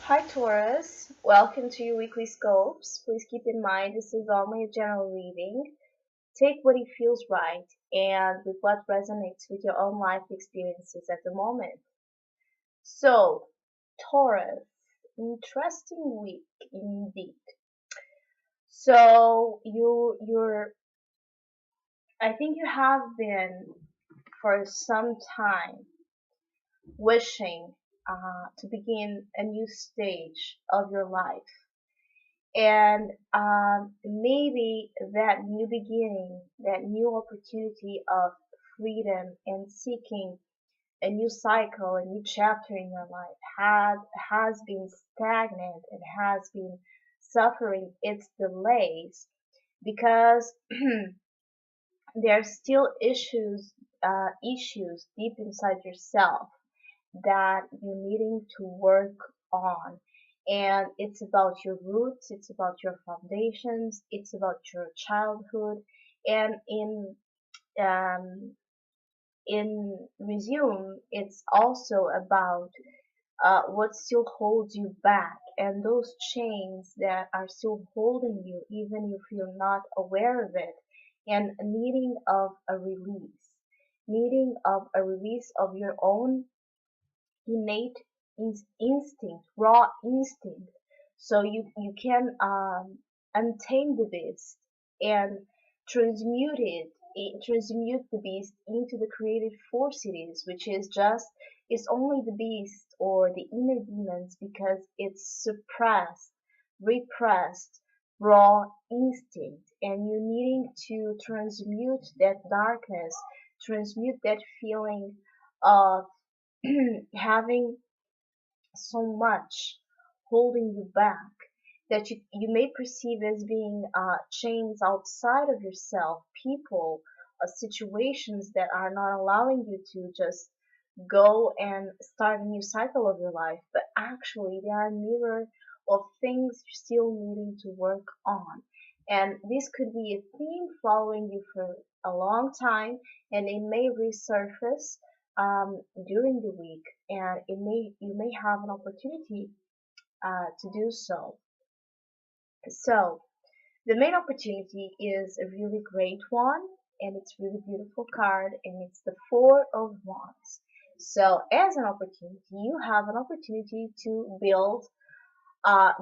Hi Taurus, welcome to your weekly scopes. Please keep in mind this is only a general reading. Take what it feels right and with what resonates with your own life experiences at the moment. So, Taurus, interesting week indeed. So I think you have been for some time wishing to begin a new stage of your life. And maybe that new beginning, that new opportunity of freedom and seeking a new cycle, a new chapter in your life has been stagnant and has been suffering its delays because there are still issues deep inside yourself that you're needing to work on. And it's about your roots, it's about your foundations, it's about your childhood. And um, in resume, it's also about what still holds you back and those chains that are still holding you even if you're not aware of it, and needing of a release of your own innate instinct, raw instinct, so you can untame the beast and transmute the beast into the creative force it is, which is just is only the beast or the inner demons because it's suppressed, repressed, raw instinct, and you needing to transmute that darkness, transmute that feeling of having so much holding you back that you may perceive as being chains outside of yourself, people, situations that are not allowing you to just go and start a new cycle of your life, but actually they are a mirror of things you're still needing to work on. And this could be a theme following you for a long time, and it may resurface during the week, and you may have an opportunity to do so. So the main opportunity is a really great one, and it's really beautiful card, and it's the Four of Wands. So as an opportunity, you have an opportunity to build, uh,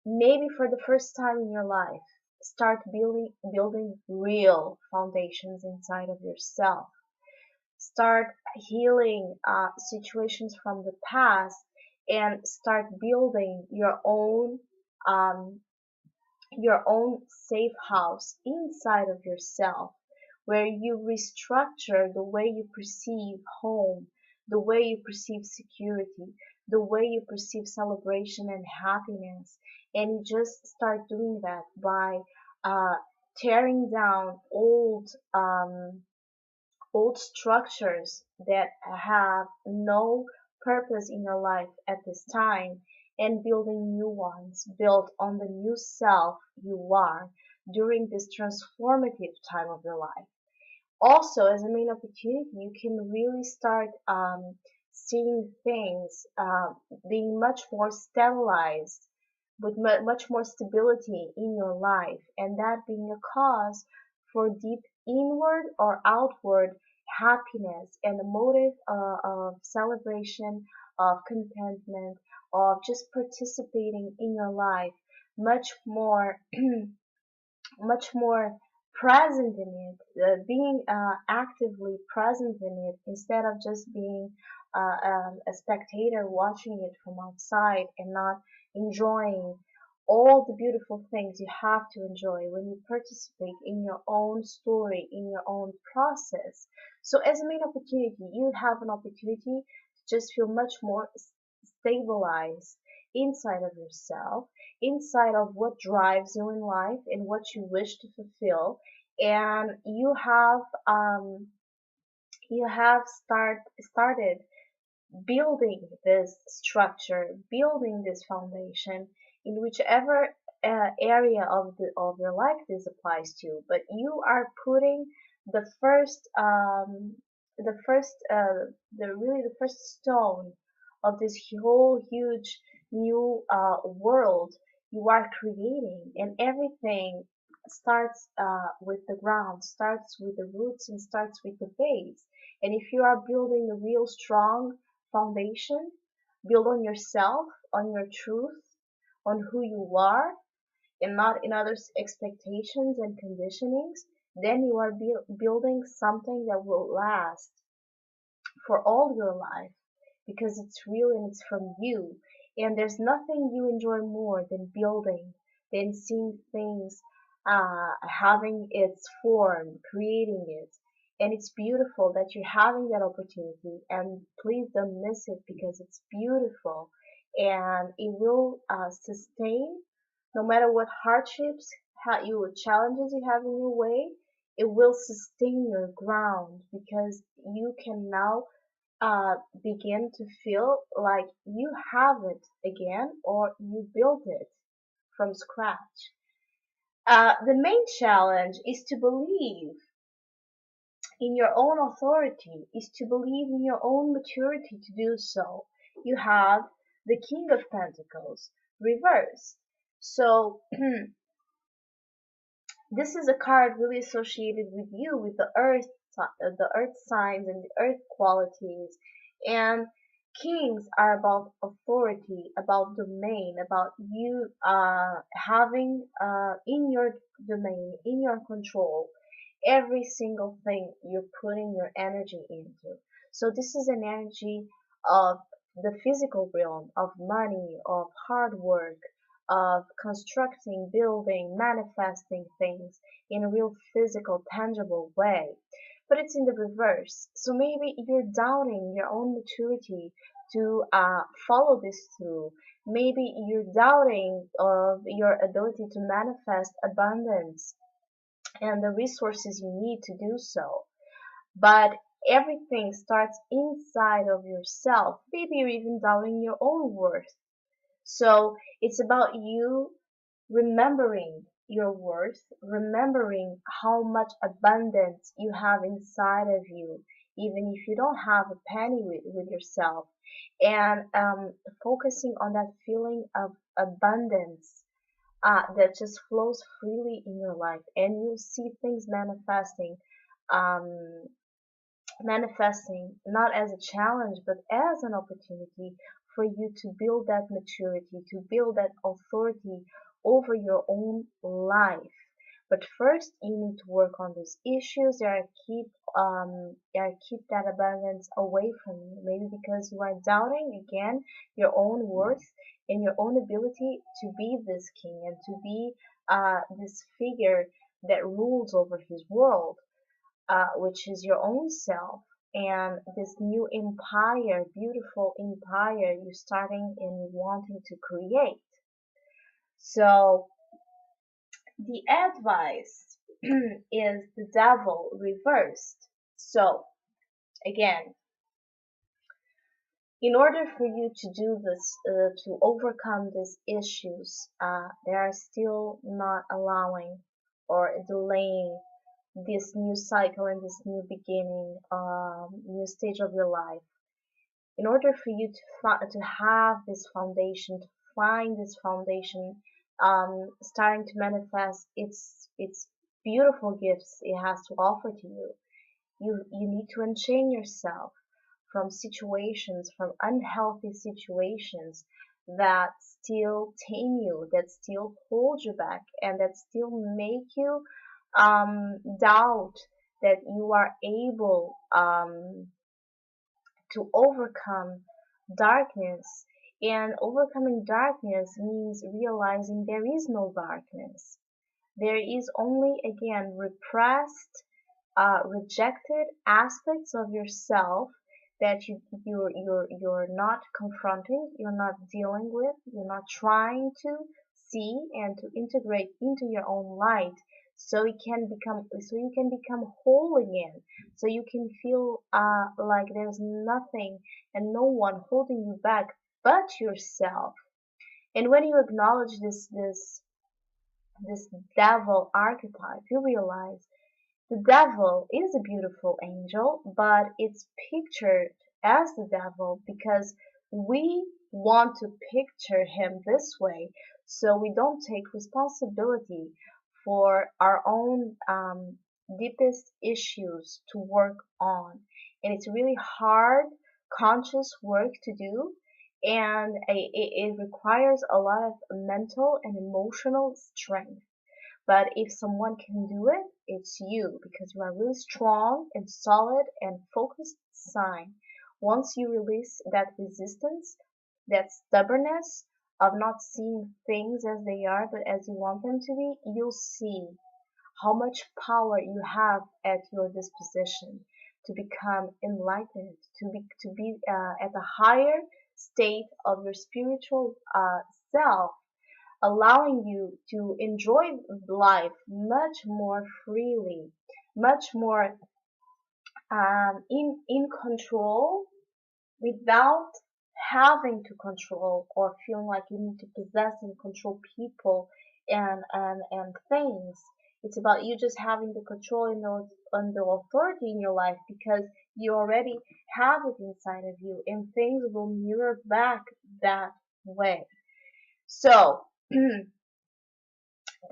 maybe for the first time in your life, start building real foundations inside of yourself. Start healing situations from the past and start building um, your own safe house inside of yourself, where you restructure the way you perceive home, the way you perceive security, the way you perceive celebration and happiness. And you just start doing that by uh, tearing down old structures that have no purpose in your life at this time, and building new ones built on the new self you are during this transformative time of your life. Also, as a main opportunity, you can really start seeing things being much more stabilized, with much more stability in your life, and that being a cause for deep inward or outward happiness and a motive of celebration, of contentment, of just participating in your life much more much more present in it, being actively present in it instead of just being a spectator watching it from outside and not enjoying all the beautiful things you have to enjoy when you participate in your own story, in your own process. So as a main opportunity, you have an opportunity to just feel much more stabilized inside of yourself, inside of what drives you in life and what you wish to fulfill. And you have started building this structure, building this foundation in whichever area of your life this applies to. But you are putting the first the first the really the first stone of this whole huge new world you are creating, and everything starts with the ground, starts with the roots, and starts with the base. And if you are building a real strong foundation, build on yourself, on your truth, on who you are, and not in others' expectations and conditionings, then you are building something that will last for all your life, because it's real and it's from you. And there's nothing you enjoy more than building, than seeing things having its form, creating it. And it's beautiful that you're having that opportunity. And please don't miss it, because it's beautiful and it will sustain no matter what hardships, challenges you have in your way. It will sustain your ground, because you can now begin to feel like you have it again, or you built it from scratch. The main challenge is to believe in your own authority, is to believe in your own maturity to do so. You have the King of Pentacles reversed. So this is a card really associated with you, with the earth signs and the earth qualities. And kings are about authority, about domain, about you having in your domain, in your control, every single thing you're putting your energy into. So this is an energy of the physical realm, of money, of hard work, of constructing, building, manifesting things in a real physical, tangible way. But it's in the reverse. So maybe you're doubting your own maturity to follow this through. Maybe you're doubting of your ability to manifest abundance and the resources you need to do so. But everything starts inside of yourself. Maybe you're even doubting your own worth. So it's about you remembering your worth, remembering how much abundance you have inside of you, even if you don't have a penny with yourself, and focusing on that feeling of abundance that just flows freely in your life, and you'll see things um, manifesting not as a challenge but as an opportunity for you to build that maturity, to build that authority over your own life. But first, you need to work on those issues that keep that abundance away from you. Maybe because you are doubting again your own worth and your own ability to be this king and to be this figure that rules over his world, which is your own self, and this new empire, beautiful empire you're starting and wanting to create. So the advice is the devil reversed. So again, in order for you to do this, to overcome these issues, they are still not allowing or delaying this new cycle and this new beginning, new stage of your life. In order for you to have this foundation, to find this foundation, starting to manifest its beautiful gifts it has to offer to you, you need to unchain yourself from situations, from unhealthy situations that still tame you, that still hold you back, and that still make you doubt that you are able to overcome darkness. And overcoming darkness means realizing there is no darkness. There is only, again, repressed, rejected aspects of yourself that you're not confronting, you're not dealing with, you're not trying to see and to integrate into your own light, so you can become whole again, so you can feel like there's nothing and no one holding you back but yourself. And when you acknowledge this devil archetype, you realize the devil is a beautiful angel, but it's pictured as the devil because we want to picture him this way, so we don't take responsibility for our own deepest issues to work on. And it's really hard, conscious work to do, and it requires a lot of mental and emotional strength. But if someone can do it, it's you, because you are really strong and solid and focused sign. Once you release that resistance, that stubbornness of not seeing things as they are but as you want them to be, you'll see how much power you have at your disposition to become enlightened, to be at a higher state of your spiritual self, allowing you to enjoy life much more freely, much more in control, without having to control or feeling like you need to possess and control people and things. It's about you just having the control and the authority in your life, because you already have it inside of you, and things will mirror back that way. So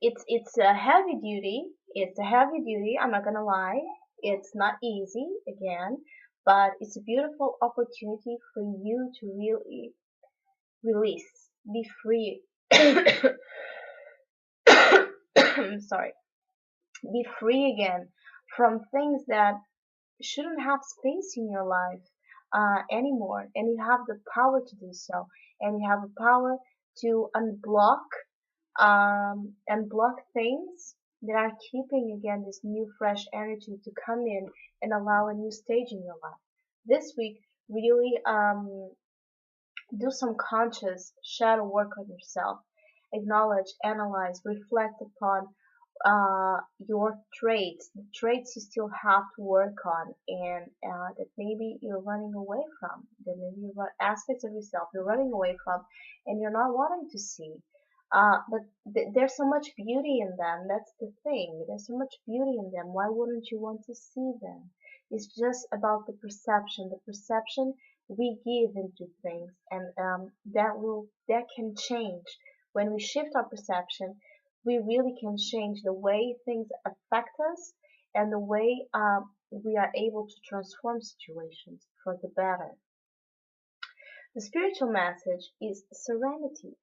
it's a heavy duty. It's a heavy duty. I'm not gonna lie. It's not easy again, but it's a beautiful opportunity for you to really release, be free. I'm sorry, be free again from things that shouldn't have space in your life anymore, and you have the power to do so, and you have the power to and block things that are keeping again this new fresh energy to come in and allow a new stage in your life. This week, really do some conscious shadow work on yourself. Acknowledge, analyze, reflect upon your traits, the traits you still have to work on, and that maybe you're running away from, that maybe you've got aspects of yourself you're running away from and you're not wanting to see. But there's so much beauty in them. That's the thing. There's so much beauty in them. Why wouldn't you want to see them? It's just about the perception. The perception we give into things, and that can change when we shift our perception. We really can change the way things affect us and the way we are able to transform situations for the better. The spiritual message is serenity.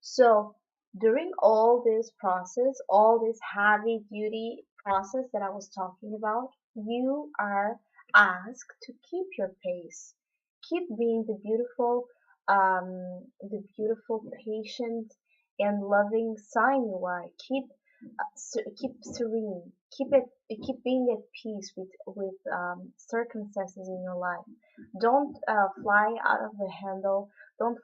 So during all this process, all this heavy duty process that I was talking about, you are asked to keep your pace. Keep being the beautiful, patient, and loving sign you are. Keep serene. Keep being at peace with circumstances in your life. Don't fly out of the handle. Don't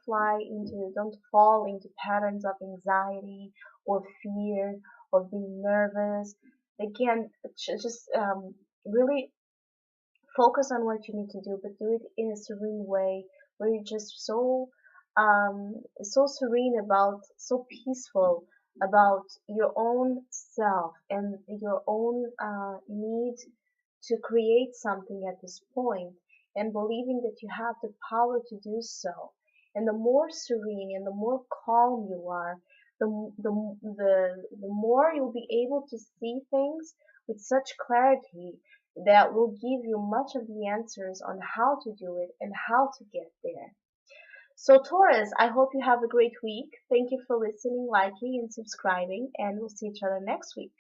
fall into patterns of anxiety or fear or being nervous. Again, just really focus on what you need to do, but do it in a serene way where you're just so serene about, so peaceful about your own self and your own need to create something at this point, and believing that you have the power to do so. And the more serene and the more calm you are, the more you'll be able to see things with such clarity that will give you much of the answers on how to do it and how to get there. So Taurus, I hope you have a great week. Thank you for listening, liking, and subscribing, and we'll see each other next week.